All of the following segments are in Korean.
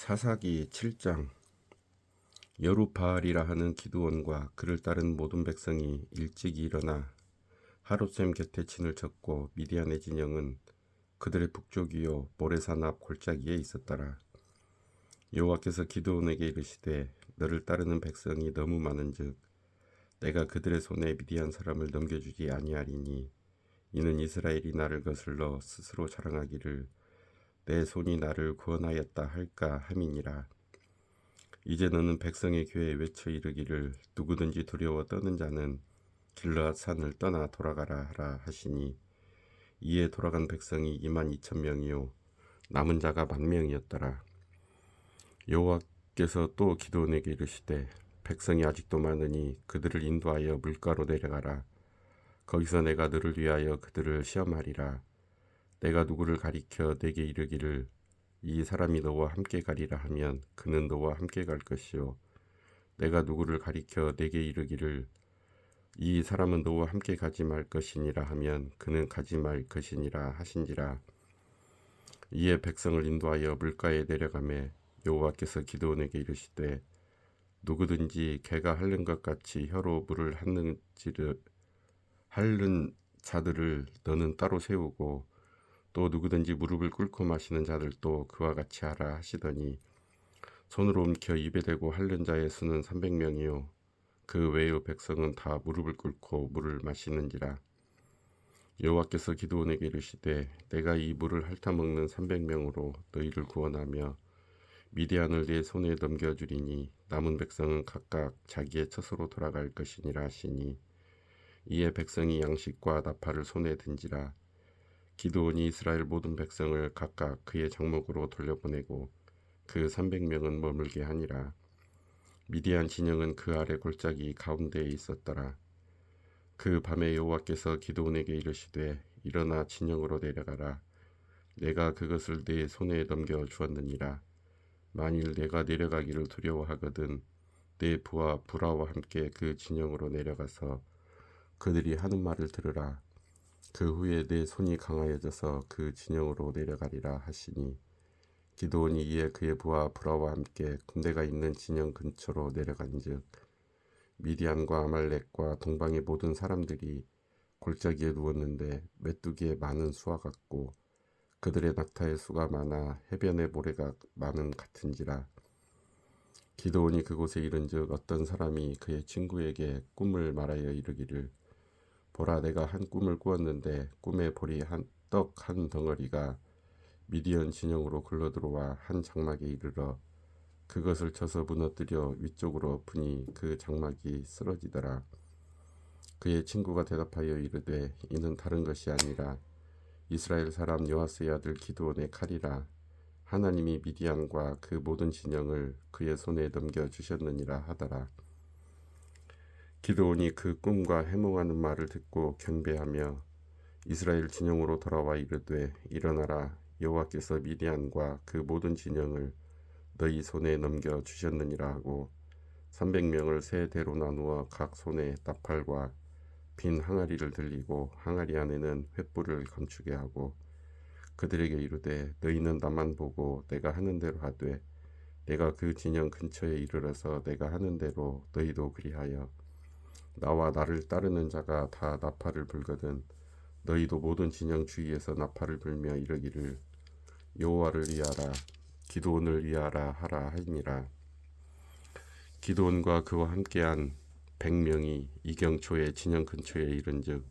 사사기 7장. 여룻바알이라 하는 기드온과 그를 따른 모든 백성이 일찍 일어나 하롯셈 곁에 진을 쳤고 미디안의 진영은 그들의 북쪽이요 모레산 앞 골짜기에 있었더라. 여호와께서 기드온에게 이르시되 너를 따르는 백성이 너무 많은즉 내가 그들의 손에 미디안 사람을 넘겨주지 아니하리니 이는 이스라엘이 나를 거슬러 스스로 자랑하기를 내 손이 나를 구원하였다 할까 함이니라. 이제 너는 백성의 귀에 외쳐 이르기를 누구든지 두려워 떠는 자는 길르앗 산을 떠나 돌아가라 하라 하시니 이에 돌아간 백성이 22,000명이요 남은 자가 10,000명이었더라. 여호와께서 또 기드온에게 이르시되 백성이 아직도 많으니 그들을 인도하여 물가로 내려가라. 거기서 내가 너를 위하여 그들을 시험하리라. 내가 누구를 가리켜 내게 이르기를 이 사람이 너와 함께 가리라 하면 그는 너와 함께 갈 것이요 내가 누구를 가리켜 내게 이르기를 이 사람은 너와 함께 가지 말 것이니라 하면 그는 가지 말 것이니라 하신지라. 이에 백성을 인도하여 물가에 내려가매 여호와께서 기드온에게 이르시되 누구든지 개가 핥는 것 같이 혀로 물을 핥는 자들을 너는 따로 세우고 또 누구든지 무릎을 꿇고 마시는 자들도 그와 같이 하라 하시더니 손으로 움켜 입에 대고 핥는 자의 수는 300명이요 그 외의 백성은 다 무릎을 꿇고 물을 마시는지라. 여호와께서 기드온에게 이르시되 내가 이 물을 핥아먹는 300명으로 너희를 구원하며 미디안을 네 손에 넘겨주리니 남은 백성은 각각 자기의 처소로 돌아갈 것이니라 하시니 이에 백성이 양식과 나팔을 손에 든지라. 기드온이 이스라엘 모든 백성을 각각 그의 장목으로 돌려보내고 그 300명은 머물게 하니라. 미디안 진영은 그 아래 골짜기 가운데에 있었더라. 그 밤에 여호와께서 기드온에게 이르시되 일어나 진영으로 내려가라. 내가 그것을 네 손에 넘겨 주었느니라. 만일 내가 내려가기를 두려워하거든 네 부하 부라와 함께 그 진영으로 내려가서 그들이 하는 말을 들으라. 그 후에 내 손이 강하여져서 그 진영으로 내려가리라 하시니 기드온이 이에 그의 부하 부라와 함께 군대가 있는 진영 근처로 내려간즉 미디안과 아말렉과 동방의 모든 사람들이 골짜기에 누웠는데 메뚜기의 많은 수와 같고 그들의 낙타의 수가 많아 해변의 모래가 많은 같은지라. 기드온이 그곳에 이른즉 어떤 사람이 그의 친구에게 꿈을 말하여 이르기를 보라 내가 한 꿈을 꾸었는데 꿈에 보리 떡 한 덩어리가 미디안 진영으로 굴러들어와 한 장막에 이르러 그것을 쳐서 무너뜨려 위쪽으로 엎으니 그 장막이 쓰러지더라. 그의 친구가 대답하여 이르되 이는 다른 것이 아니라 이스라엘 사람 요아스의 아들 기드온의 칼이라. 하나님이 미디안과 그 모든 진영을 그의 손에 넘겨주셨느니라 하더라. 기드온이 그 꿈과 해몽하는 말을 듣고 경배하며 이스라엘 진영으로 돌아와 이르되 일어나라. 여호와께서 미디안과 그 모든 진영을 너희 손에 넘겨주셨느니라 하고 300명을 세 대로 나누어 각 손에 나팔과 빈 항아리를 들리고 항아리 안에는 횃불을 감추게 하고 그들에게 이르되 너희는 나만 보고 내가 하는 대로 하되 내가 그 진영 근처에 이르러서 내가 하는 대로 너희도 그리하여 나와 나를 따르는 자가 다 나팔을 불거든 너희도 모든 진영 주위에서 나팔을 불며 이르기를 여호와를 위하라 기드온을 위하라 하라 하니라. 기드온과 그와 함께한 100명이 이경초의 진영 근처에 이른즉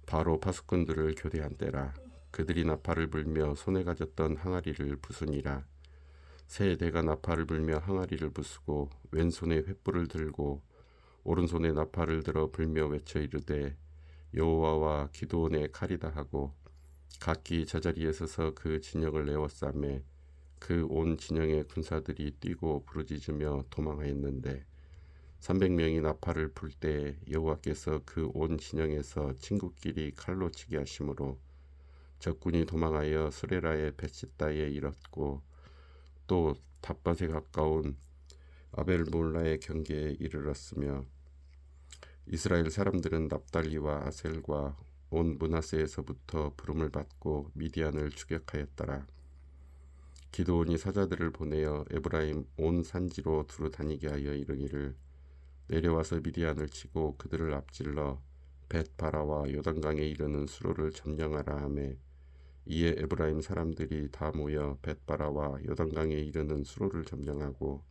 바로 파수꾼들을 교대한 때라. 그들이 나팔을 불며 손에 가졌던 항아리를 부수니라. 세 대가 나팔을 불며 항아리를 부수고 왼손에 횃불을 들고 오른손에 나팔을 들어 불며 외쳐 이르되 여호와와 기드온의 칼이다 하고 각기 제자리에 서서 그 진영을 에워싸매 그 온 진영의 군사들이 뛰고 부르짖으며 도망하였는데 300명이 나팔을 불 때에 여호와께서 그 온 진영에서 친구끼리 칼로 치게 하심으로 적군이 도망하여 스레라의 벳시다에 이르렀고 또 답밭에 가까운 아벨몰라의 경계에 이르렀으며 이스라엘 사람들은 납달리와 아셀과 온 므낫세에서부터 부름을 받고 미디안을 추격하였더라. 기드온이 사자들을 보내어 에브라임 온 산지로 두루 다니게 하여 이르기를 내려와서 미디안을 치고 그들을 앞질러 벳바라와 요단강에 이르는 수로를 점령하라 하매 이에 에브라임 사람들이 다 모여 벳바라와 요단강에 이르는 수로를 점령하고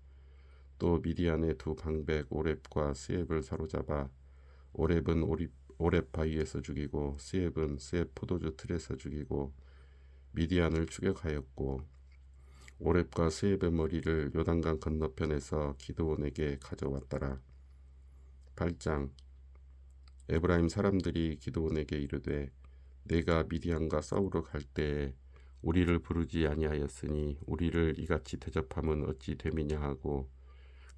또 미디안의 두 방백 오렙과 스엡을 사로잡아 오렙은 오렙 바위에서 죽이고 스엡은 스엡 포도주 틀에서 죽이고 미디안을 추격하였고 오렙과 스엡의 머리를 요단강 건너편에서 기드온에게 가져왔더라. 8장. 에브라임 사람들이 기드온에게 이르되 내가 미디안과 싸우러 갈 때에 우리를 부르지 아니하였으니 우리를 이같이 대접함은 어찌 됨이냐 하고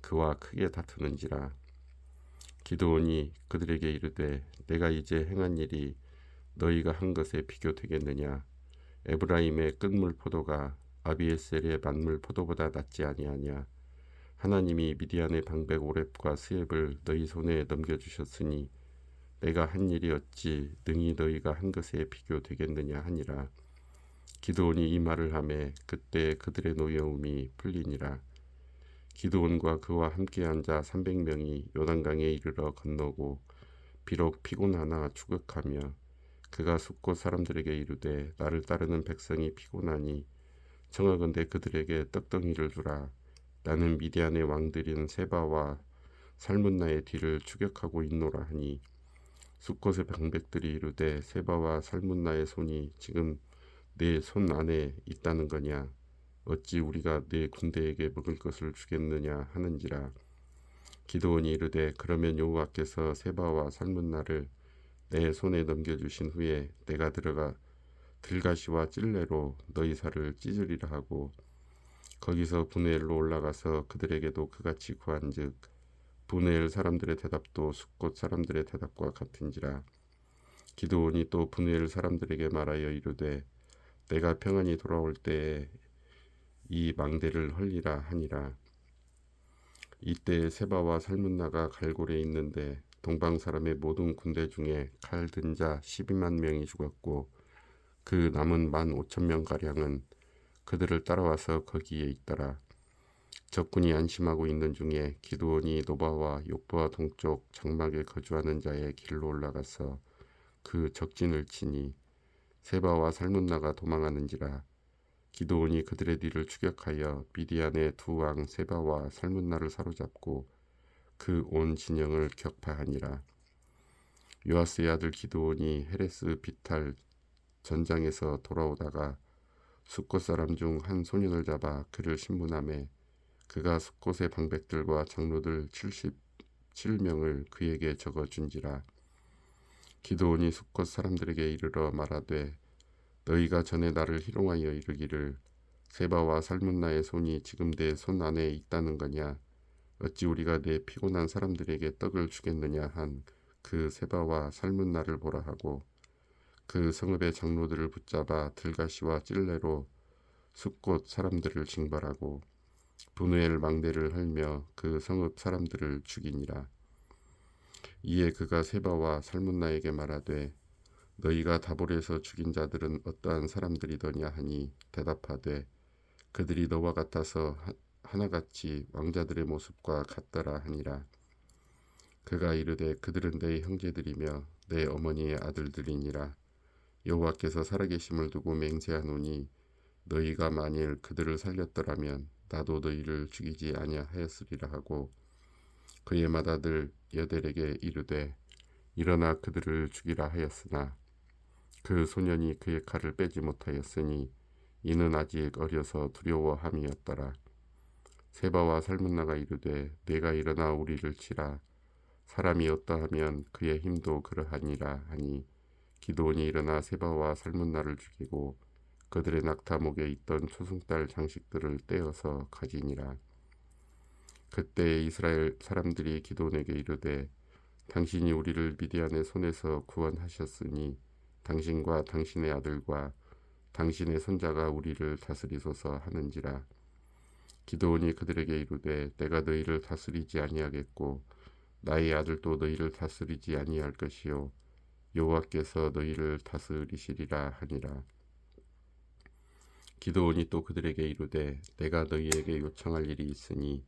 그와 크게 다투는지라. 기드온이 그들에게 이르되 내가 이제 행한 일이 너희가 한 것에 비교되겠느냐. 에브라임의 끝물 포도가 아비에셀의 만물 포도보다 낫지 아니하냐. 하나님이 미디안의 방백 오렙과 스엡을 너희 손에 넘겨주셨으니 내가 한 일이 어찌 능히 너희가 한 것에 비교되겠느냐 하니라. 기드온이 이 말을 하매 그때 그들의 노여움이 풀리니라. 기드온과 그와 함께한 자 300명이 요단강에 이르러 건너고 비록 피곤하나 추격하며 그가 숫곳 사람들에게 이르되 나를 따르는 백성이 피곤하니 청하건대 그들에게 떡덩이를 주라. 나는 미디안의 왕들인 세바와 살문나의 뒤를 추격하고 있노라 하니 숫곳의 방백들이 이르되 세바와 살문나의 손이 지금 내 손 안에 있다는 거냐. 어찌 우리가 내 군대에게 먹을 것을 주겠느냐 하는지라. 기드온이 이르되 그러면 여호와께서 세바와 살문나를 내 손에 넘겨주신 후에 내가 들어가 들가시와 찔레로 너희 살을 찢으리라 하고 거기서 브누엘로 올라가서 그들에게도 그같이 구한즉 브누엘 사람들의 대답도 숫곳 사람들의 대답과 같은지라. 기드온이 또 브누엘 사람들에게 말하여 이르되 내가 평안히 돌아올 때에 이 망대를 헐리라 하니라. 이때 세바와 살문나가 갈골에 있는데 동방 사람의 모든 군대 중에 칼 든 자 12만 명이 죽었고 그 남은 15,000명가량은 그들을 따라와서 거기에 있더라. 적군이 안심하고 있는 중에 기드온이 노바와 욕보와 동쪽 장막에 거주하는 자의 길로 올라가서 그 적진을 치니 세바와 살문나가 도망하는지라. 기드온이 그들의 뒤를 추격하여 미디안의 두 왕 세바와 살문나를 사로잡고 그 온 진영을 격파하니라. 요아스의 아들 기드온이 헤레스 비탈 전장에서 돌아오다가 숫곳 사람 중 한 소년을 잡아 그를 신문하매 그가 숫곳의 방백들과 장로들 77명을 그에게 적어준지라. 기드온이 숫곳 사람들에게 이르러 말하되 너희가 전에 나를 희롱하여 이르기를 세바와 살문나의 손이 지금 내 손 안에 있다는 거냐. 어찌 우리가 내 피곤한 사람들에게 떡을 주겠느냐 한 그 세바와 살문나를 보라 하고 그 성읍의 장로들을 붙잡아 들가시와 찔레로 숫곳 사람들을 징벌하고 브누엘 망대를 헐며 그 성읍 사람들을 죽이니라. 이에 그가 세바와 살문나에게 말하되 너희가 다볼에서 죽인 자들은 어떠한 사람들이더냐 하니 대답하되 그들이 너와 같아서 하나같이 왕자들의 모습과 같더라 하니라. 그가 이르되 그들은 내 형제들이며 내 어머니의 아들들이니라. 여호와께서 살아계심을 두고 맹세하노니 너희가 만일 그들을 살렸더라면 나도 너희를 죽이지 아니하였으리라 하고 그의 맏아들 여델에게 이르되 일어나 그들을 죽이라 하였으나 그 소년이 그의 칼을 빼지 못하였으니 이는 아직 어려서 두려워함이었더라. 세바와 살문나가 이르되 내가 일어나 우리를 치라. 사람이 어떠하면 그의 힘도 그러하니라 하니 기드온이 일어나 세바와 살문나를 죽이고 그들의 낙타목에 있던 초승달 장식들을 떼어서 가지니라. 그때 이스라엘 사람들이 기드온에게 이르되 당신이 우리를 미디안의 손에서 구원하셨으니 당신과 당신의 아들과 당신의 손자가 우리를 다스리소서 하는지라. 기드온이 그들에게 이르되 내가 너희를 다스리지 아니하겠고 나의 아들도 너희를 다스리지 아니할 것이요 여호와께서 너희를 다스리시리라 하니라. 기드온이 또 그들에게 이르되 내가 너희에게 요청할 일이 있으니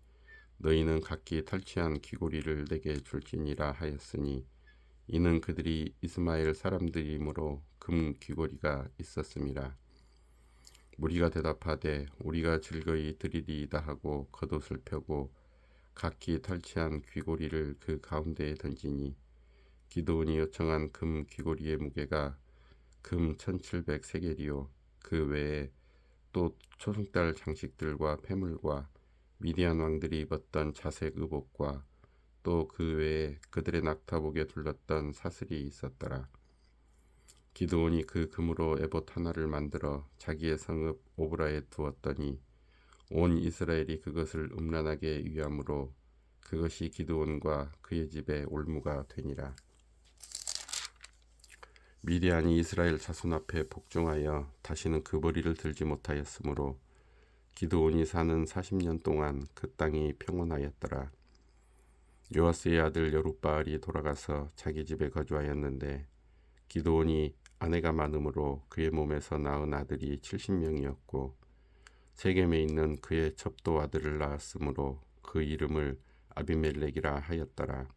너희는 각기 탈취한 귀고리를 내게 줄지니라 하였으니 이는 그들이 이스마엘 사람들이므로 금 귀고리가 있었음이라. 무리가 대답하되 우리가 즐거이 드리리이다 하고 겉옷을 펴고 각기 탈취한 귀고리를 그 가운데에 던지니 기드온이 요청한 금 귀고리의 무게가 금 1700세겔이요 그 외에 또 초승달 장식들과 패물과 미디안 왕들이 입었던 자색 의복과 또 그 외에 그들의 낙타복에 둘렀던 사슬이 있었더라. 기드온이 그 금으로 에봇 하나를 만들어 자기의 성읍 오브라에 두었더니 온 이스라엘이 그것을 음란하게 위함으로 그것이 기드온과 그의 집에 올무가 되니라. 미디안이 이스라엘 자손 앞에 복종하여 다시는 그 머리를 들지 못하였으므로 기드온이 사는 40년 동안 그 땅이 평온하였더라. 요아스의 아들 여룻바알이 돌아가서 자기 집에 거주하였는데 기드온이 아내가 많음으로 그의 몸에서 낳은 아들이 70명이었고 세겜에 있는 그의 첩도 아들을 낳았으므로 그 이름을 아비멜렉이라 하였더라.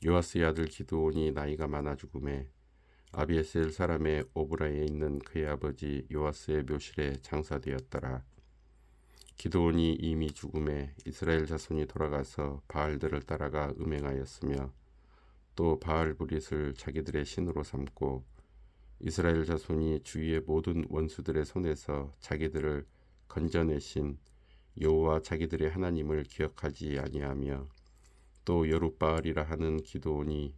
요아스의 아들 기드온이 나이가 많아 죽음에 아비에셀 사람의 오브라에 있는 그의 아버지 요아스의 묘실에 장사되었더라. 기드온이 이미 죽음에 이스라엘 자손이 돌아가서 바알들을 따라가 음행하였으며 또 바알브릿을 자기들의 신으로 삼고 이스라엘 자손이 주위의 모든 원수들의 손에서 자기들을 건져내신 여호와 자기들의 하나님을 기억하지 아니하며 또 여룻바알이라 하는 기드온이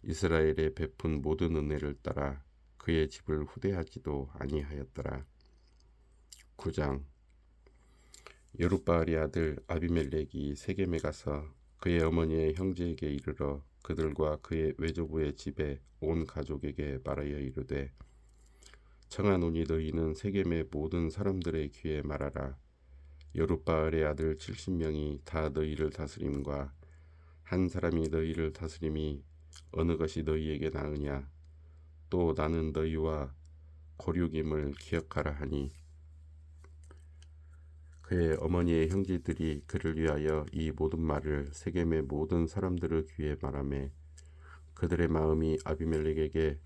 이스라엘에 베푼 모든 은혜를 따라 그의 집을 후대하지도 아니하였더라. 9장. 여룻바알의 아들 아비멜렉이 세겜에 가서 그의 어머니의 형제에게 이르러 그들과 그의 외조부의 집에 온 가족에게 말하여 이르되 청하노니 너희는 세겜의 모든 사람들의 귀에 말하라. 여룻바알의 아들 70명이 다 너희를 다스림과 한 사람이 너희를 다스림이 어느 것이 너희에게 나으냐. 또 나는 너희와 고륙임을 기억하라 하니 그의 어머니의 형제들이 그를 위하여 이 모든 말을 세겜의 모든 사람들의 귀에 말하매 그들의 마음이 아비멜렉에게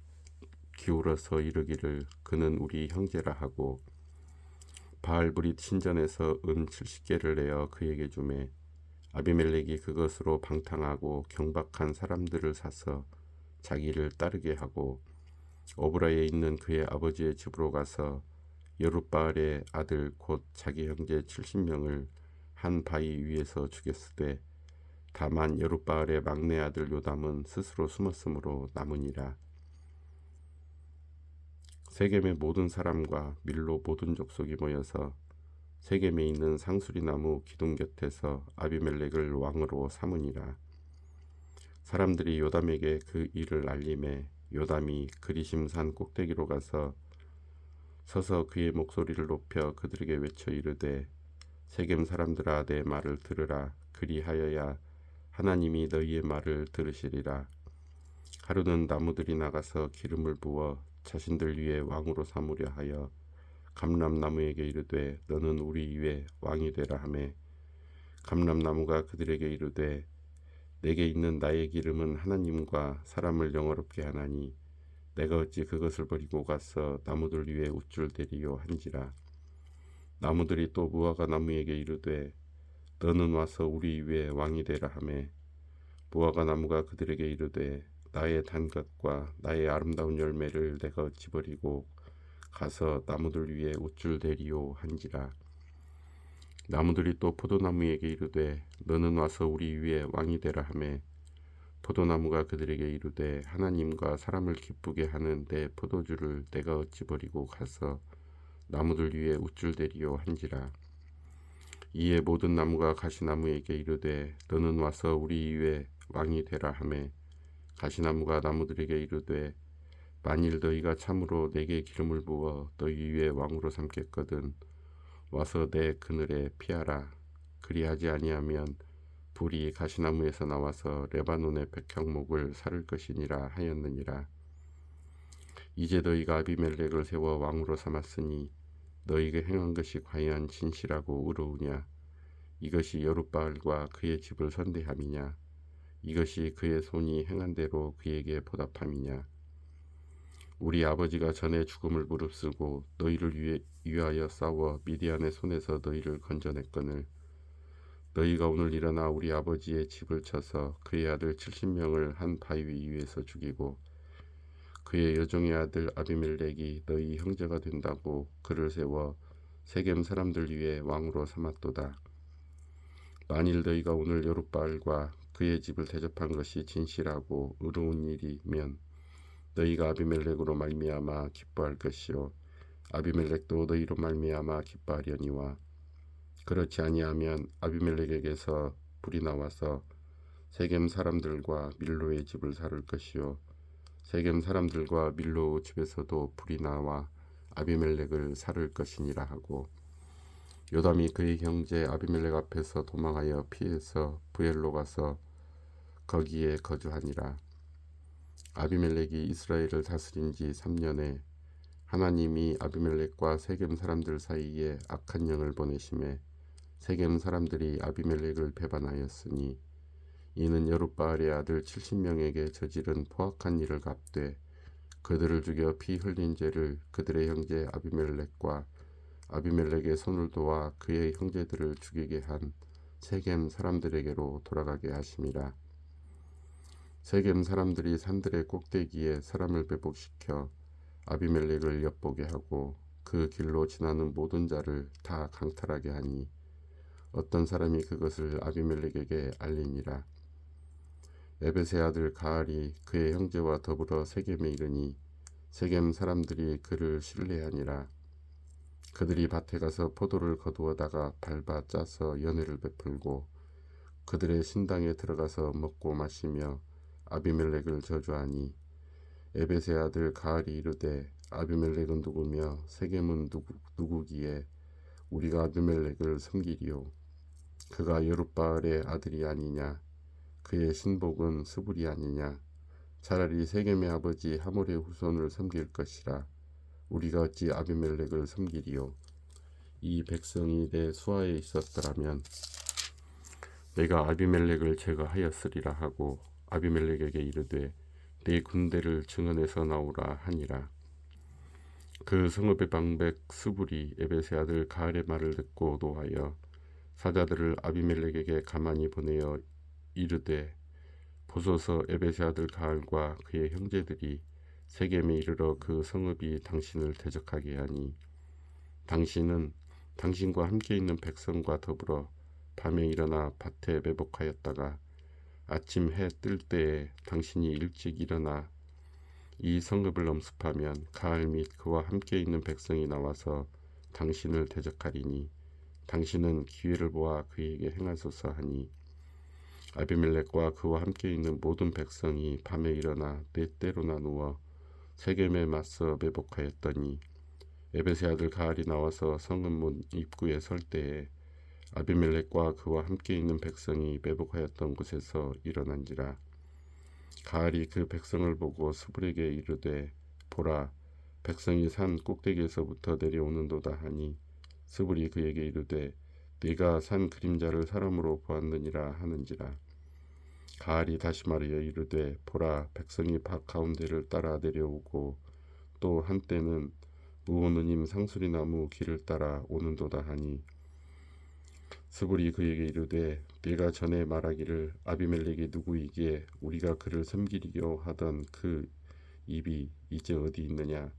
기울어서 이르기를 그는 우리 형제라 하고 바알브릿 신전에서 은 70개를 내어 그에게 주매 아비멜렉이 그것으로 방탕하고 경박한 사람들을 사서 자기를 따르게 하고 오브라에 있는 그의 아버지의 집으로 가서 여룻바알의 아들 곧 자기 형제 70명을 한 바위 위에서 죽였으되 다만 여룻바알의 막내 아들 요담은 스스로 숨었으므로 남으니라. 세겜의 모든 사람과 밀로 모든 족속이 모여서 세겜에 있는 상수리 나무 기둥 곁에서 아비멜렉을 왕으로 삼으니라. 사람들이 요담에게 그 일을 알림해 요담이 그리심산 꼭대기로 가서 서서 그의 목소리를 높여 그들에게 외쳐 이르되 세겜 사람들아 내 말을 들으라. 그리하여야 하나님이 너희의 말을 들으시리라. 하루는 나무들이 나가서 기름을 부어 자신들 위에 왕으로 삼으려 하여 감람나무에게 이르되 너는 우리 위에 왕이 되라 하매 감람나무가 그들에게 이르되 내게 있는 나의 기름은 하나님과 사람을 영화롭게 하나니 내가 어찌 그것을 버리고 가서 나무들 위에 우쭐 대리요 한지라. 나무들이 또 무화과 나무에게 이르되 너는 와서 우리 위에 왕이 되라 하매 무화과 나무가 그들에게 이르되 나의 단 것과 나의 아름다운 열매를 내가 어찌 버리고 가서 나무들 위에 우쭐 대리요 한지라. 나무들이 또 포도나무에게 이르되 너는 와서 우리 위에 왕이 되라 하매 포도나무가 그들에게 이르되 하나님과 사람을 기쁘게 하는 내 포도주를 내가 어찌 버리고 가서 나무들 위에 우쭐 대리요 한지라. 이에 모든 나무가 가시나무에게 이르되 너는 와서 우리 위에 왕이 되라 하매 가시나무가 나무들에게 이르되 만일 너희가 참으로 내게 기름을 부어 너희 위에 왕으로 삼겠거든 와서 내 그늘에 피하라. 그리하지 아니하면 불이 가시나무에서 나와서 레바논의 백향목을 사를 것이니라 하였느니라. 이제 너희가 아비멜렉을 세워 왕으로 삼았으니 너희가 행한 것이 과연 진실하고 의로우냐? 이것이 여룻바알과 그의 집을 선대함이냐? 이것이 그의 손이 행한 대로 그에게 보답함이냐? 우리 아버지가 전에 죽음을 무릅쓰고 너희를 위하여 싸워 미디안의 손에서 너희를 건져냈거늘 너희가 오늘 일어나 우리 아버지의 집을 쳐서 그의 아들 70명을 한 바위 위에서 죽이고 그의 여종의 아들 아비멜렉이 너희 형제가 된다고 그를 세워 세겜 사람들 위에 왕으로 삼았도다. 만일 너희가 오늘 여룻바알과 그의 집을 대접한 것이 진실하고 의로운 일이면 너희가 아비멜렉으로 말미암아 기뻐할 것이요 아비멜렉도 너희로 말미암아 기뻐하려니와 그렇지 아니하면 아비멜렉에게서 불이 나와서 세겜 사람들과 밀로의 집을 살을 것이요 세겜 사람들과 밀로 집에서도 불이 나와 아비멜렉을 살을 것이니라 하고 요담이 그의 형제 아비멜렉 앞에서 도망하여 피해서 부엘로 가서 거기에 거주하니라. 아비멜렉이 이스라엘을 다스린 지 3년에 하나님이 아비멜렉과 세겜 사람들 사이에 악한 영을 보내심에 세겜 사람들이 아비멜렉을 배반하였으니 이는 여룻바알의 아들 70명에게 저지른 포악한 일을 갚되 그들을 죽여 피 흘린 죄를 그들의 형제 아비멜렉과 아비멜렉의 손을 도와 그의 형제들을 죽이게 한 세겜 사람들에게로 돌아가게 하심이라. 세겜 사람들이 산들의 꼭대기에 사람을 배복시켜 아비멜렉을 엿보게 하고 그 길로 지나는 모든 자를 다 강탈하게 하니 어떤 사람이 그것을 아비멜렉에게 알리니라. 에벳의 아들 가알이 그의 형제와 더불어 세겜에 이르니 세겜 사람들이 그를 신뢰하니라. 그들이 밭에 가서 포도를 거두어다가 밟아 짜서 연회를 베풀고 그들의 신당에 들어가서 먹고 마시며 아비멜렉을 저주하니 에벳의 아들 가알이 이르되 아비멜렉은 누구며 세겜은 누구기에 우리가 아비멜렉을 섬기리요? 그가 여룻바알의 아들이 아니냐? 그의 신복은 스불이 아니냐? 차라리 세겜의 아버지 하몰의 후손을 섬길 것이라. 우리가 어찌 아비멜렉을 섬기리요? 이 백성이 내 수하에 있었더라면 내가 아비멜렉을 제거하였으리라 하고 아비멜렉에게 이르되 네 군대를 증언해서 나오라 하니라. 그 성읍의 방백 스불이 에벳의 아들 가알의 말을 듣고 노하여 사자들을 아비멜렉에게 가만히 보내어 이르되 보소서 에벳의 아들 가알과 그의 형제들이 세겜에 이르러 그 성읍이 당신을 대적하게 하니 당신은 당신과 함께 있는 백성과 더불어 밤에 일어나 밭에 매복하였다가 아침 해 뜰 때에 당신이 일찍 일어나 이 성읍을 엄습하면 가알 및 그와 함께 있는 백성이 나와서 당신을 대적하리니 당신은 기회를 보아 그에게 행하소서 하니 아비멜렉과 그와 함께 있는 모든 백성이 밤에 일어나 네 때로 나누어 세겜에 맞서 매복하였더니 에벳의 아들 가알이 나와서 성읍 문 입구에 설 때에 아비멜렉과 그와 함께 있는 백성이 매복하였던 곳에서 일어난지라. 가알이 그 백성을 보고 스불에게 이르되 보라 백성이 산 꼭대기에서부터 내려오는도다 하니 스불이 그에게 이르되 네가 산 그림자를 사람으로 보았느니라 하는지라. 가알이 다시 말하여 이르되 보라 백성이 밭 가운데를 따라 내려오고 또 한때는 무오느님 상수리나무 길을 따라 오는도다 하니 스불이 그에게 이르되 네가 전에 말하기를 아비멜렉이 누구이기에 우리가 그를 섬기리요 하던 그 입이 이제 어디 있느냐?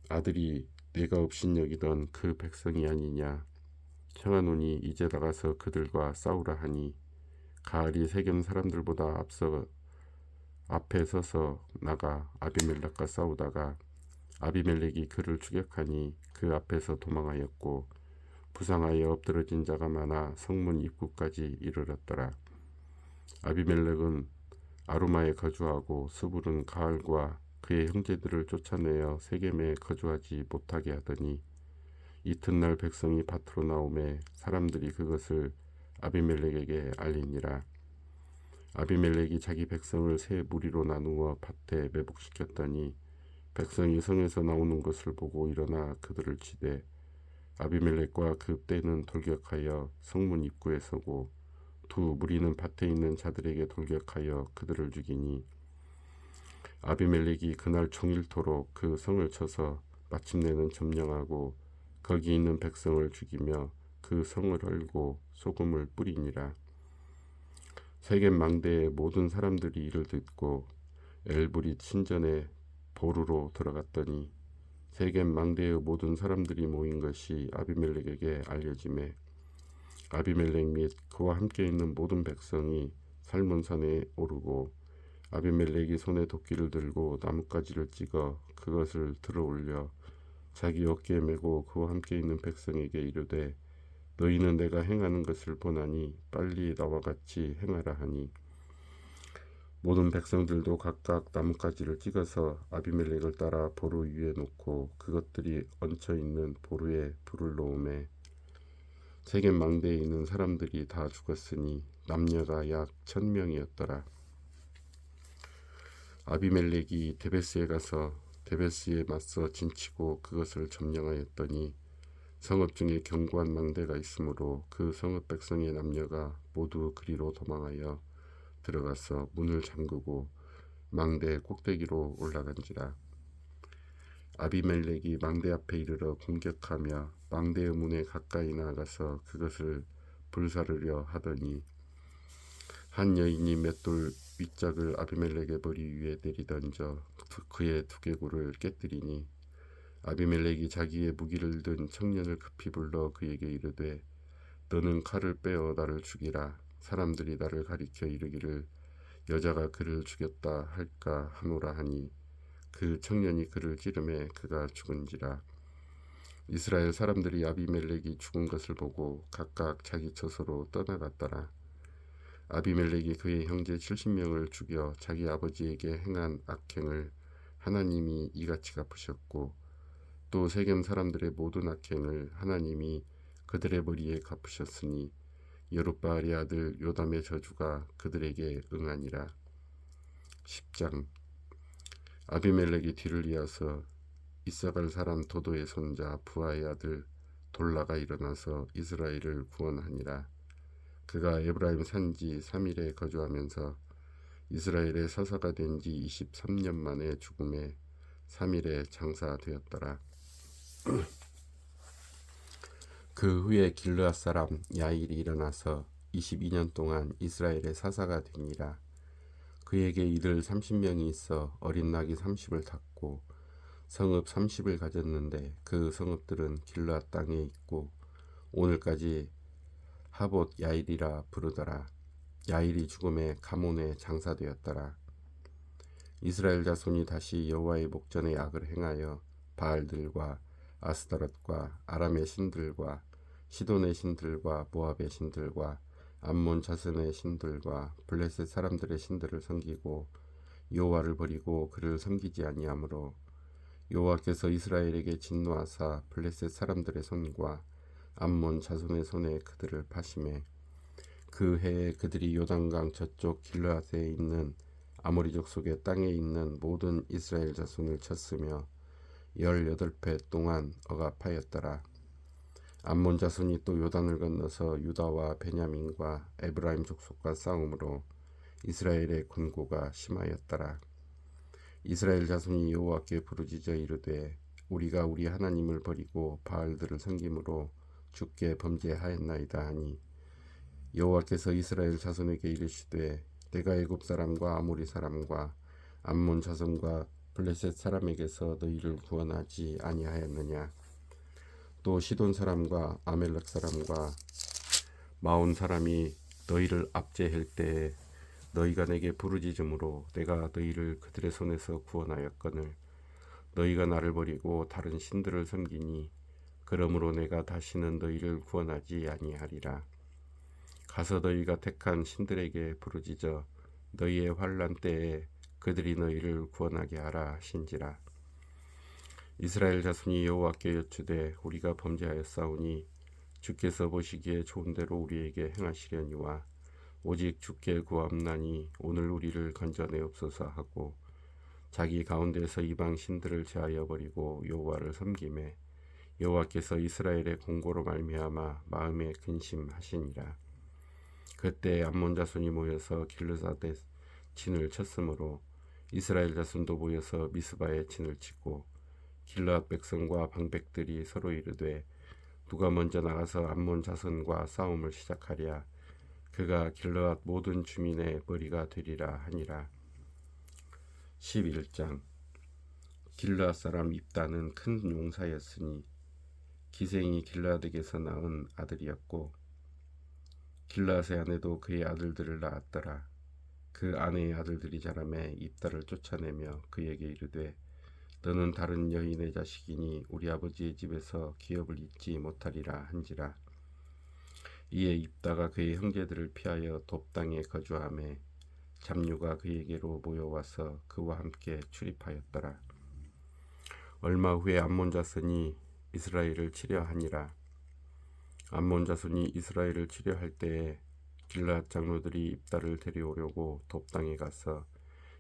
아들이 네가 업신여기던 그 백성이 아니냐? 청하노니 이제 나가서 그들과 싸우라 하니 가알이 세겜 사람들보다 앞에 서서 나가 아비멜렉과 싸우다가 아비멜렉이 그를 추격하니 그 앞에서 도망하였고 부상하여 엎드러진 자가 많아 성문 입구까지 이르렀더라. 아비멜렉은 아루마에 거주하고 스불은 가알과 그의 형제들을 쫓아내어 세겜에 거주하지 못하게 하더니 이튿날 백성이 밭으로 나오매 사람들이 그것을 아비멜렉에게 알리니라. 아비멜렉이 자기 백성을 세 무리로 나누어 밭에 매복시켰더니 백성이 성에서 나오는 것을 보고 일어나 그들을 치되 아비멜렉과 그 떼는 돌격하여 성문 입구에 서고 두 무리는 밭에 있는 자들에게 돌격하여 그들을 죽이니 아비멜렉이 그날 종일토록 그 성을 쳐서 마침내는 점령하고 거기 있는 백성을 죽이며 그 성을 헐고 소금을 뿌리니라. 세겜 망대의 모든 사람들이 이를 듣고 엘브릿 신전에 보루로 들어갔더니 세겜 망대의 모든 사람들이 모인 것이 아비멜렉에게 알려지매 아비멜렉 및 그와 함께 있는 모든 백성이 살몬산에 오르고 아비멜렉이 손에 도끼를 들고 나뭇가지를 찍어 그것을 들어올려 자기 어깨에 메고 그와 함께 있는 백성에게 이르되 너희는 내가 행하는 것을 보나니 빨리 나와 같이 행하라 하니 모든 백성들도 각각 나뭇가지를 찍어서 아비멜렉을 따라 보루 위에 놓고 그것들이 얹혀 있는 보루에 불을 놓음에 세겜 망대에 있는 사람들이 다 죽었으니 남녀가 약 1000명이었더라. 아비멜렉이 데베스에 가서 데베스에 맞서 진치고 그것을 점령하였더니 성읍 중에 견고한 망대가 있으므로 그 성읍 백성의 남녀가 모두 그리로 도망하여 들어가서 문을 잠그고 망대 꼭대기로 올라간지라. 아비멜렉이 망대 앞에 이르러 공격하며 망대의 문에 가까이 나가서 그것을 불사르려 하더니 한 여인이 맷돌 윗짝을 아비멜렉의 머리 위에 내리던져 그의 두개골을 깨뜨리니 아비멜렉이 자기의 무기를 든 청년을 급히 불러 그에게 이르되 너는 칼을 빼어 나를 죽이라. 사람들이 나를 가리켜 이르기를 여자가 그를 죽였다 할까 하노라 하니 그 청년이 그를 찌르매 그가 죽은지라. 이스라엘 사람들이 아비멜렉이 죽은 것을 보고 각각 자기 처소로 떠나갔더라. 아비멜렉이 그의 형제 70명을 죽여 자기 아버지에게 행한 악행을 하나님이 이같이 갚으셨고 또 세겜 사람들의 모든 악행을 하나님이 그들의 머리에 갚으셨으니 여룻바알의 아들 요담의 저주가 그들에게 응하니라. 10장. 아비멜렉이 뒤를 이어서 이사갈 사람 도도의 손자 부하의 아들 돌라가 일어나서 이스라엘을 구원하니라. 그가 에브라임 산지 3일에 거주하면서 이스라엘의 사사가 된 지 23년 만에 죽음에 3일에 장사되었더라. 그 후에 길르앗 사람 야일이 일어나서 22년 동안 이스라엘의 사사가 되니라. 그에게 이들 30명이 있어 어린 낙이 30을 탔고 성읍 30을 가졌는데 그 성읍들은 길르앗 땅에 있고 오늘까지 하봇 야일이라 부르더라. 야일이 죽음에 가몬에 장사되었더라. 이스라엘 자손이 다시 여호와의 목전에 악을 행하여 바알들과 아스타롯과 아람의 신들과 시돈의 신들과 모압의 신들과 암몬 자손의 신들과 블레셋 사람들의 신들을 섬기고 여호와를 버리고 그를 섬기지 아니하므로 여호와께서 이스라엘에게 진노하사 블레셋 사람들의 손과 암몬 자손의 손에 그들을 파심해 그 해에 그들이 요단강 저쪽 길르앗에 있는 아모리족 속의 땅에 있는 모든 이스라엘 자손을 쳤으며 18배 동안 억압하였더라. 암몬 자손이 또 요단을 건너서 유다와 베냐민과 에브라임 족속과 싸움으로 이스라엘의 권고가 심하였더라. 이스라엘 자손이 여호와께 부르짖어 이르되 우리가 우리 하나님을 버리고 바알들을 섬김으로 주께 범죄하였나이다 하니 여호와께서 이스라엘 자손에게 이르시되 내가 애굽 사람과 아모리 사람과 암몬 자손과 블레셋 사람에게서 너희를 구원하지 아니하였느냐. 또 시돈 사람과 아멜렉 사람과 마온 사람이 너희를 압제할 때에 너희가 내게 부르짖음으로 내가 너희를 그들의 손에서 구원하였거늘 너희가 나를 버리고 다른 신들을 섬기니 그러므로 내가 다시는 너희를 구원하지 아니하리라. 가서 너희가 택한 신들에게 부르짖어 너희의 환난 때에 그들이 너희를 구원하게 하라 하신지라. 이스라엘 자손이 여호와께 여쭈되 우리가 범죄하였사오니 주께서 보시기에 좋은 대로 우리에게 행하시려니와 오직 주께 구함나니 오늘 우리를 건져내옵소서 하고 자기 가운데서 이방 신들을 제하여 버리고 여호와를 섬기매 여호와께서 이스라엘의 공고로 말미암아 마음에 근심하시니라. 그때 암몬 자손이 모여서 길르앗에 진을 쳤으므로 이스라엘 자손도 모여서 미스바에 진을 치고 길르앗 백성과 방백들이 서로 이르되 누가 먼저 나가서 암몬 자손과 싸움을 시작하랴. 그가 길르앗 모든 주민의 머리가 되리라 하니라. 11장. 길르앗 사람 입다는 큰 용사였으니 기생이 길르앗에게서 낳은 아들이었고 길르앗의 아내도 그의 아들들을 낳았더라. 그 아내의 아들들이 자라매 입다를 쫓아내며 그에게 이르되 너는 다른 여인의 자식이니 우리 아버지의 집에서 기업을 잊지 못하리라 한지라. 이에 입다가 그의 형제들을 피하여 돕당에 거주하매 잡류가 그에게로 모여와서 그와 함께 출입하였더라. 얼마 후에 암몬 자손이 이스라엘을 치려 하니라. 암몬 자손이 이스라엘을 치려 할 때에 길르앗 장로들이 입다를 데려오려고 돕당에 가서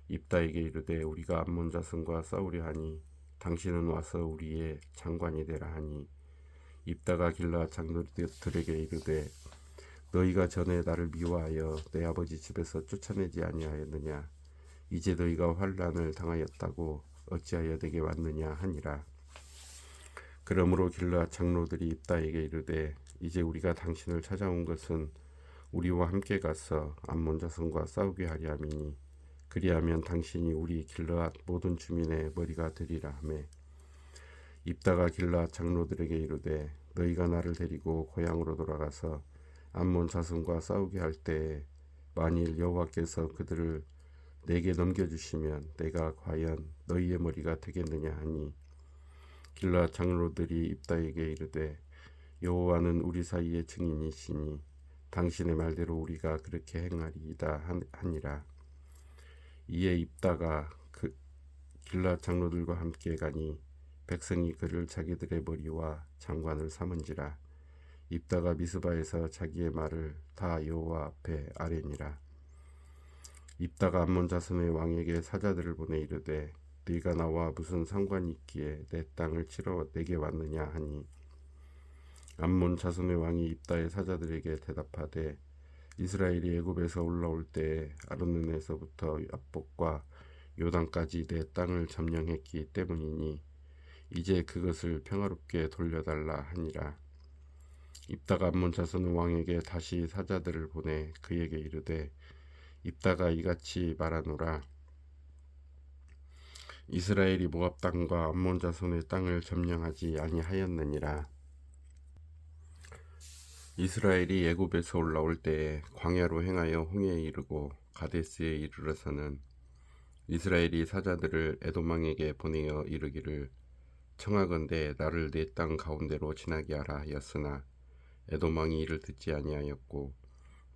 입다에게 이르되 우리가 암몬 자손과 싸우려 하니 당신은 와서 우리의 장관이 되라 하니 입다가 길르앗 장로들에게 이르되 너희가 전에 나를 미워하여 내 아버지 집에서 쫓아내지 아니하였느냐. 이제 너희가 환난을 당하였다고 어찌하여 내게 왔느냐 하니라. 그러므로 길르앗 장로들이 입다에게 이르되 이제 우리가 당신을 찾아온 것은 우리와 함께 가서 암몬 자손과 싸우게 하려 함이니 그리하면 당신이 우리 길르앗 모든 주민의 머리가 되리라 하매 입다가 길르앗 장로들에게 이르되 너희가 나를 데리고 고향으로 돌아가서 암몬 자손과 싸우게 할 때에 만일 여호와께서 그들을 내게 넘겨주시면 내가 과연 너희의 머리가 되겠느냐 하니 길르앗 장로들이 입다에게 이르되 여호와는 우리 사이의 증인이시니 당신의 말대로 우리가 그렇게 행하리이다 하니라. 이에 입다가 그 길르앗 장로들과 함께 가니 백성이 그를 자기들의 머리와 장관을 삼은지라. 입다가 미스바에서 자기의 말을 다 여호와 앞에 아뢰니라. 입다가 암몬 자손의 왕에게 사자들을 보내 이르되 네가 나와 무슨 상관이 있기에 내 땅을 치러 내게 왔느냐 하니 암몬 자손의 왕이 입다의 사자들에게 대답하되 이스라엘이 애굽에서 올라올 때에 아르논에서부터 야복과 요단까지 내 땅을 점령했기 때문이니 이제 그것을 평화롭게 돌려달라 하니라. 입다가 암몬 자손의 왕에게 다시 사자들을 보내 그에게 이르되 입다가 이같이 말하노라. 이스라엘이 모압 땅과 암몬 자손의 땅을 점령하지 아니하였느니라. 이스라엘이 애굽에서 올라올 때에 광야로 행하여 홍해에 이르고 가데스에 이르러서는 이스라엘이 사자들을 에돔 왕에게 보내어 이르기를 청하건대 나를 내 땅 가운데로 지나게 하라 하였으나 에돔 왕이 이를 듣지 아니하였고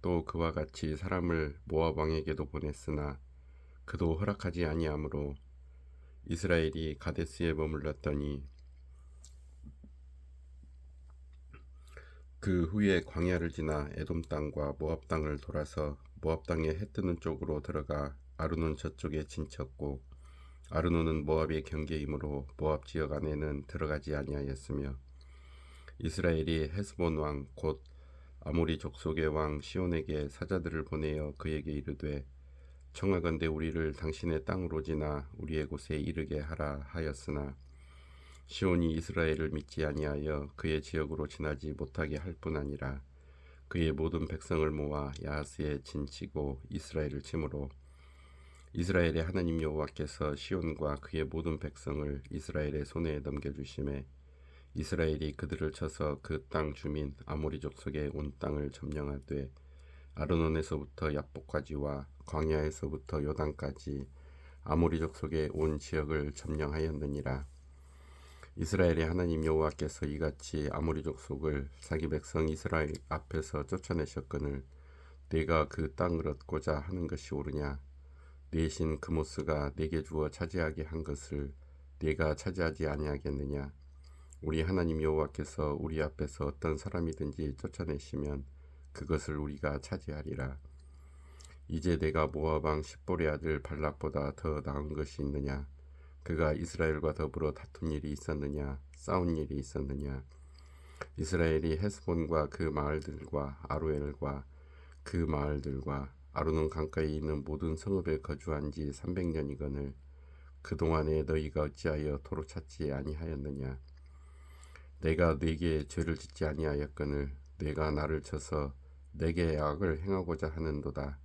또 그와 같이 사람을 모압 왕에게도 보냈으나 그도 허락하지 아니하므로 이스라엘이 가데스에 머물렀더니 그 후에 광야를 지나 에돔 땅과 모압 땅을 돌아서 모압 땅에 해 뜨는 쪽으로 들어가 아르논 저쪽에 진쳤고 아르논은 모압의 경계이므로 모압 지역 안에는 들어가지 아니하였으며 이스라엘이 헤스본 왕 곧 아모리 족속의 왕 시온에게 사자들을 보내어 그에게 이르되 청하건대 우리를 당신의 땅으로 지나 우리의 곳에 이르게 하라 하였으나 시온이 이스라엘을 믿지 아니하여 그의 지역으로 지나지 못하게 할 뿐 아니라 그의 모든 백성을 모아 야하스에 진치고 이스라엘을 치므로 이스라엘의 하나님 여호와께서 시온과 그의 모든 백성을 이스라엘의 손에 넘겨주심에 이스라엘이 그들을 쳐서 그 땅 주민 아모리 족속의 온 땅을 점령하되 아르논에서부터 야복까지와 광야에서부터 요단까지 아모리 족속의 온 지역을 점령하였느니라. 이스라엘의 하나님 여호와께서 이같이 아모리 족속을 자기 백성 이스라엘 앞에서 쫓아내셨거늘 내가 그 땅을 얻고자 하는 것이 옳으냐. 내 신 그모스가 내게 주어 차지하게 한 것을 내가 차지하지 아니하겠느냐. 우리 하나님 여호와께서 우리 앞에서 어떤 사람이든지 쫓아내시면 그것을 우리가 차지하리라. 이제 내가 모압 왕 십볼의 아들 발락보다 더 나은 것이 있느냐? 그가 이스라엘과 더불어 다툰 일이 있었느냐? 싸운 일이 있었느냐? 이스라엘이 헤스본과 그 마을들과 아로엘과 그 마을들과 아루논 강가에 있는 모든 성읍에 거주한 지 300년이거늘 그동안에 너희가 어찌하여 도로 찾지 아니하였느냐? 내가 네게 죄를 짓지 아니하였거늘 네가 나를 쳐서 내게 악을 행하고자 하는도다.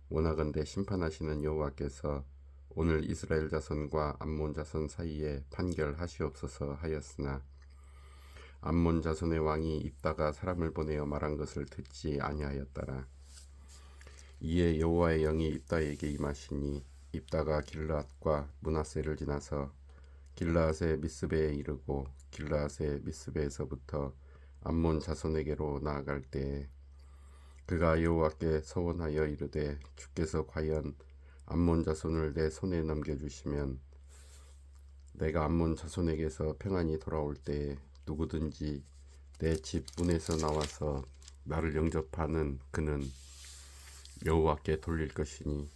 원하건대 심판하시는 여호와께서 오늘 이스라엘 자손과 암몬 자손 사이에 판결하시옵소서 하였으나 암몬 자손의 왕이 입다가 사람을 보내어 말한 것을 듣지 아니하였더라. 이에 여호와의 영이 입다에게 임하시니 입다가 길르앗과 므낫세를 지나서 길르앗의 미스베에 이르고 길르앗의 미스베에서부터 암몬 자손에게로 나아갈 때에 그가 여호와께 서원하여 이르되 주께서 과연 암몬 자손을 내 손에 넘겨주시면 내가 암몬 자손에게서 평안히 돌아올 때에 누구든지 내 집 문에서 나와서 나를 영접하는 그는 여호와께 돌릴 것이니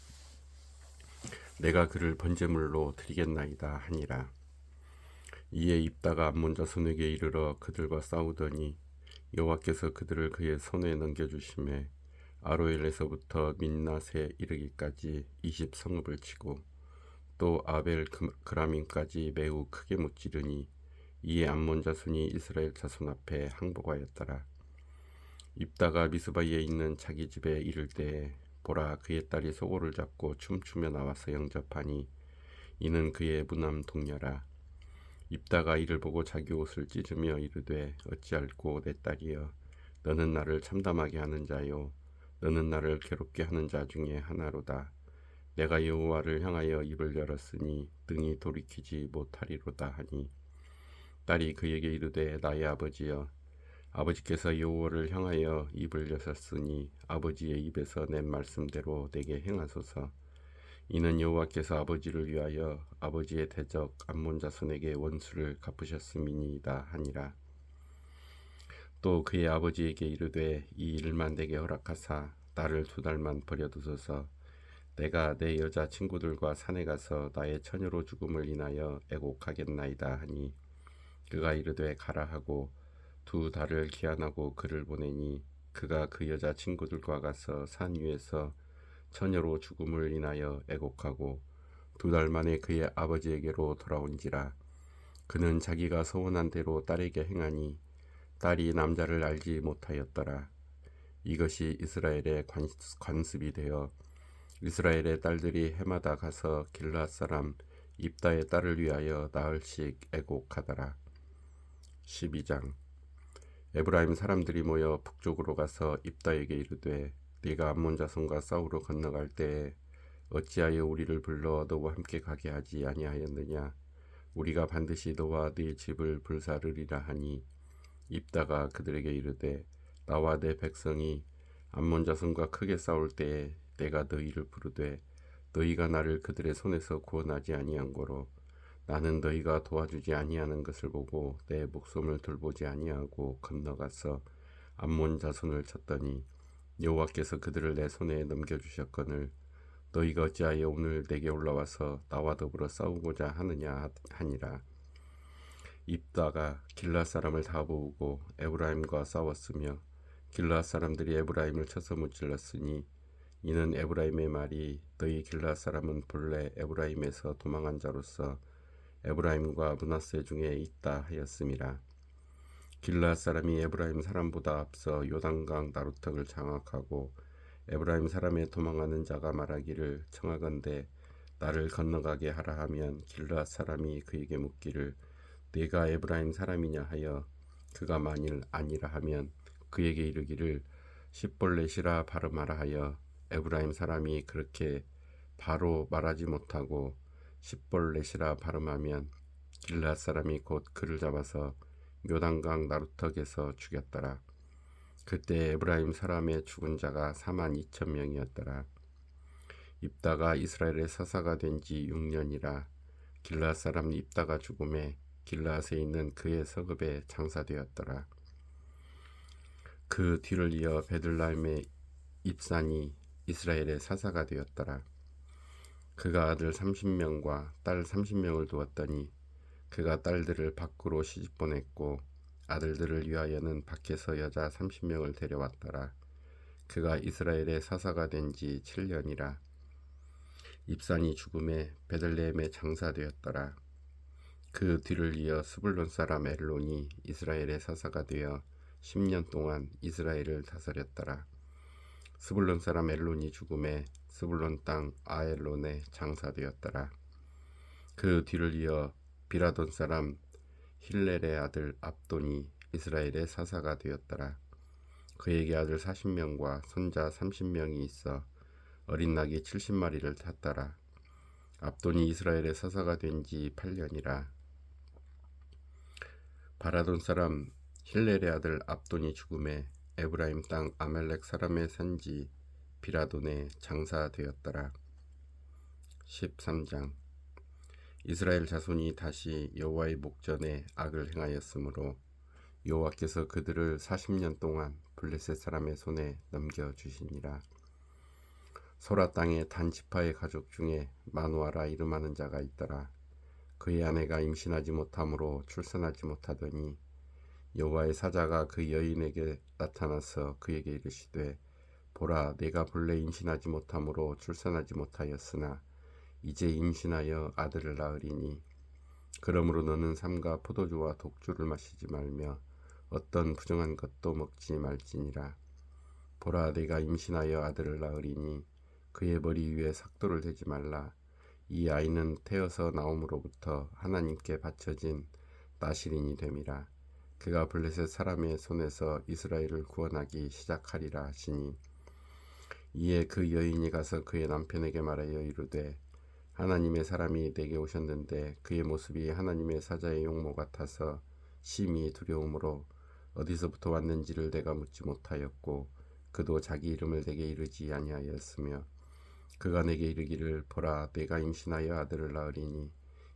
내가 그를 번제물로 드리겠나이다 하니라. 이에 입다가 암몬 자손에게 이르러 그들과 싸우더니 여호와께서 그들을 그의 손에 넘겨주심에 아로엘에서부터 민낫에 이르기까지 20성읍을 치고 또 아벨 그라민까지 매우 크게 무찌르니 이에 암몬 자손이 이스라엘 자손 앞에 항복하였더라. 입다가 미스바에 있는 자기 집에 이를 때에 보라 그의 딸이 소고를 잡고 춤추며 나와서 영접하니 이는 그의 무남 동녀라. 입다가 이를 보고 자기 옷을 찢으며 이르되 어찌할꼬 내 딸이여 너는 나를 참담하게 하는 자요 너는 나를 괴롭게 하는 자 중에 하나로다. 내가 여호와를 향하여 입을 열었으니 등이 돌이키지 못하리로다 하니 딸이 그에게 이르되 나의 아버지여 아버지께서 여호와를 향하여 입을 여셨으니 아버지의 입에서 낸 말씀대로 내게 행하소서. 이는 여호와께서 아버지를 위하여 아버지의 대적 암몬 자손에게 원수를 갚으셨음이니이다 하니라. 또 그의 아버지에게 이르되 이 일만 내게 허락하사 나를 2달만 버려두소서. 내가 내 여자 친구들과 산에 가서 나의 처녀로 죽음을 인하여 애곡하겠나이다 하니 그가 이르되 가라 하고 2달을 기한하고 그를 보내니 그가 그 여자 친구들과 가서 산 위에서 처녀로 죽음을 인하여 애곡하고 2달 만에 그의 아버지에게로 돌아온지라. 그는 자기가 소원한 대로 딸에게 행하니 딸이 남자를 알지 못하였더라. 이것이 이스라엘의 관습이 되어 이스라엘의 딸들이 해마다 가서 길르앗 사람 입다의 딸을 위하여 나흘씩 애곡하더라. 12장. 에브라임 사람들이 모여 북쪽으로 가서 입다에게 이르되 네가 암몬 자손과 싸우러 건너갈 때에 어찌하여 우리를 불러 너와 함께 가게 하지 아니하였느냐? 우리가 반드시 너와 네 집을 불사르리라 하니 입다가 그들에게 이르되 나와 내 백성이 암몬 자손과 크게 싸울 때에 내가 너희를 부르되 너희가 나를 그들의 손에서 구원하지 아니한 거로 나는 너희가 도와주지 아니하는 것을 보고 내 목숨을 돌보지 아니하고 건너가서 암몬 자손을 쳤더니 여호와께서 그들을 내 손에 넘겨주셨거늘 너희가 어찌하여 오늘 내게 올라와서 나와 더불어 싸우고자 하느냐 하니라. 입다가 길르앗 사람을 다 모으고 에브라임과 싸웠으며 길르앗 사람들이 에브라임을 쳐서 무찔렀으니 이는 에브라임의 말이 너희 길르앗 사람은 본래 에브라임에서 도망한 자로서 에브라임과 므낫세 중에 있다 하였음이라. 길르앗 사람이 에브라임 사람보다 앞서 요단강 나루턱을 장악하고 에브라임 사람의 도망하는 자가 말하기를 청하건대 나를 건너가게 하라 하면 길르앗 사람이 그에게 묻기를 네가 에브라임 사람이냐 하여 그가 만일 아니라 하면 그에게 이르기를 십볼렛이라 발음하라 하여 에브라임 사람이 그렇게 바로 말하지 못하고 십볼렛이라 발음하면 길르앗 사람이 곧 그를 잡아서 요단강 나루턱에서 죽였더라. 그때 에브라임 사람의 죽은 자가 42,000명이었더라. 입다가 이스라엘의 사사가 된 지 6년이라 길르앗 사람 입다가 죽음에 길르앗에 있는 그의 성읍에 장사되었더라. 그 뒤를 이어 베들레헴의 입산이 이스라엘의 사사가 되었더라. 그가 아들 30명과 딸 30명을 두었더니 그가 딸들을 밖으로 시집 보냈고 아들들을 위하여는 밖에서 여자 30명을 데려왔더라. 그가 이스라엘의 사사가 된 지 7년이라. 입산이 죽음에 베들레헴에 장사되었더라. 그 뒤를 이어 스불론 사람 엘론이 이스라엘의 사사가 되어 10년 동안 이스라엘을 다스렸더라. 스불론 사람 엘론이 죽음에 스불론 땅 아엘론에 장사되었더라. 그 뒤를 이어 비라돈 사람 힐렐의 아들 압돈이 이스라엘의 사사가 되었더라. 그에게 아들 40명과 손자 30명이 있어 어린 낙이 70마리를 탔더라. 압돈이 이스라엘의 사사가 된 지 8년이라. 바라돈 사람 힐렐의 아들 압돈이 죽음에 에브라임 땅 아멜렉 사람의 산지 비라돈에 장사되었더라. 13장. 이스라엘 자손이 다시 여호와의 목전에 악을 행하였으므로 여호와께서 그들을 40년 동안 블레셋 사람의 손에 넘겨주시니라. 소라 땅에 단 지파의 가족 중에 마누아라 이름하는 자가 있더라. 그의 아내가 임신하지 못함으로 출산하지 못하더니 여호와의 사자가 그 여인에게 나타나서 그에게 이르시되 보라, 내가 본래 임신하지 못함으로 출산하지 못하였으나 이제 임신하여 아들을 낳으리니 그러므로 너는 삼가 포도주와 독주를 마시지 말며 어떤 부정한 것도 먹지 말지니라. 보라, 내가 임신하여 아들을 낳으리니 그의 머리 위에 삭도를 대지 말라. 이 아이는 태어서 나옴으로부터 하나님께 바쳐진 나실인이 됨이라. 그가 블레셋 사람의 손에서 이스라엘을 구원하기 시작하리라 하시니 이에 그 여인이 가서 그의 남편에게 말하여 이르되 하나님의 사람이 내게 오셨는데 그의 모습이 하나님의 사자의 용모 같아서 심히 두려움으로 어디서부터 왔는지를 내가 묻지 못하였고 그도 자기 이름을 내게 이르지 아니하였으며 그가 내게 이르기를 보라, 내가 임신하여 아들을 낳으리니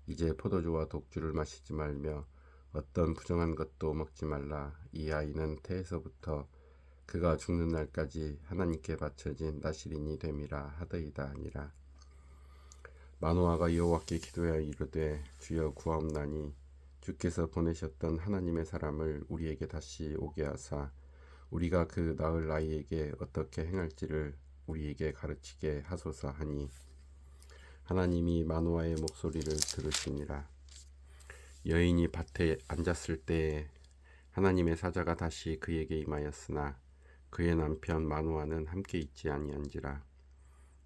이제 포도주와 독주를 마시지 말며 어떤 부정한 것도 먹지 말라. 이 아이는 태에서부터 그가 죽는 날까지 하나님께 바쳐진 나실인이 됨이라 하더이다 하니라. 마노아가 여호와께 기도하여 이르되 주여 구하옵나니 주께서 보내셨던 하나님의 사람을 우리에게 다시 오게 하사 우리가 그 낳을 아이에게 어떻게 행할지를 우리에게 가르치게 하소서 하니 하나님이 마노아의 목소리를 들으시니라. 여인이 밭에 앉았을 때에 하나님의 사자가 다시 그에게 임하였으나 그의 남편 마노아는 함께 있지 아니한지라.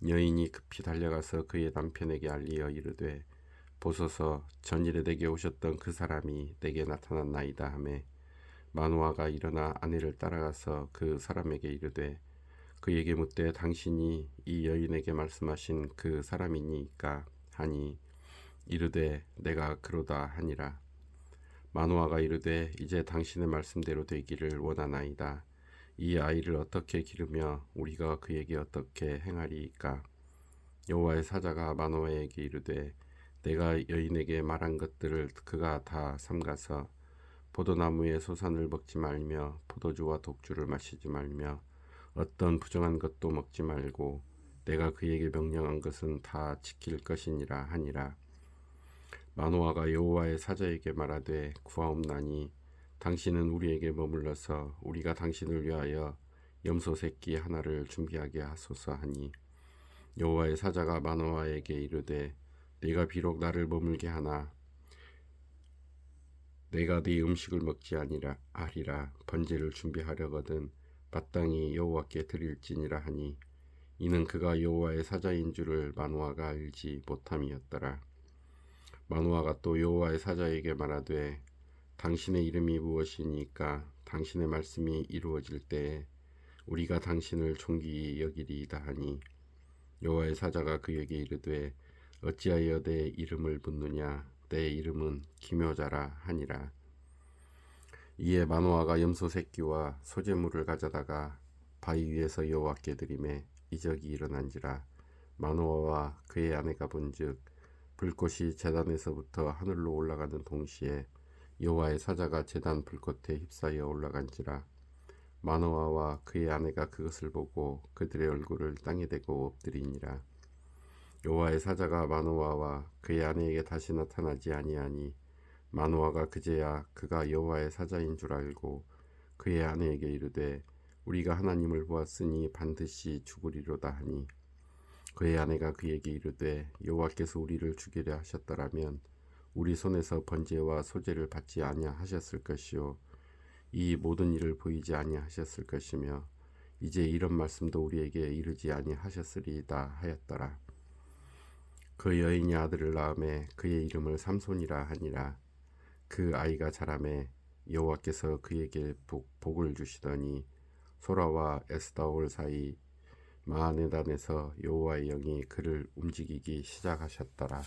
여인이 급히 달려가서 그의 남편에게 알리어 이르되 보소서, 전일에 내게 오셨던 그 사람이 내게 나타났나이다 하매 마노아가 일어나 아내를 따라가서 그 사람에게 이르되 그에게 묻되 당신이 이 여인에게 말씀하신 그 사람이니까 하니 이르되 내가 그로다 하니라. 마노아가 이르되 이제 당신의 말씀대로 되기를 원하나이다. 이 아이를 어떻게 기르며 우리가 그에게 어떻게 행하리이까. 여호와의 사자가 마노아에게 이르되 내가 여인에게 말한 것들을 그가 다 삼가서 포도나무의 소산을 먹지 말며 포도주와 독주를 마시지 말며 어떤 부정한 것도 먹지 말고 내가 그에게 명령한 것은 다 지킬 것이니라 하니라. 마노아가 여호와의 사자에게 말하되 구하옵나니 당신은 우리에게 머물러서 우리가 당신을 위하여 염소 새끼 하나를 준비하게 하소서 하니 여호와의 사자가 마노아에게 이르되 네가 비록 나를 머물게 하나 내가 네 음식을 먹지 아니하리라. 번제를 준비하려거든 마땅히 여호와께 드릴지니라 하니 이는 그가 여호와의 사자인 줄을 마노아가 알지 못함이었더라. 마노아가 또 여호와의 사자에게 말하되 당신의 이름이 무엇이니까 당신의 말씀이 이루어질 때에 우리가 당신을 존귀히 여기리이다 하니 여호와의 사자가 그에게 이르되 어찌하여 내 이름을 묻느냐. 내 이름은 기묘자라 하니라. 이에 마노아가 염소 새끼와 소재물을 가져다가 바위 위에서 여호와께 드리매 이적이 일어난지라. 마노아와 그의 아내가 본즉 불꽃이 제단에서부터 하늘로 올라가는 동시에 여호와의 사자가 제단 불꽃에 휩싸여 올라간지라. 마노아와 그의 아내가 그것을 보고 그들의 얼굴을 땅에 대고 엎드리니라. 여호와의 사자가 마노아와 그의 아내에게 다시 나타나지 아니하니 마노아가 그제야 그가 여호와의 사자인 줄 알고 그의 아내에게 이르되 우리가 하나님을 보았으니 반드시 죽으리로다 하니 그의 아내가 그에게 이르되 여호와께서 우리를 죽이려 하셨더라면 우리 손에서 번제와 소제를 받지 아니하셨을 것이요 이 모든 일을 보이지 아니하셨을 것이며 이제 이런 말씀도 우리에게 이르지 아니하셨으리이다 하였더라. 그 여인이 아들을 낳음에 그의 이름을 삼손이라 하니라. 그 아이가 자라매 여호와께서 그에게 복을 주시더니 소라와 에스다올 사이 마하네단에서 여호와의 영이 그를 움직이기 시작하셨더라.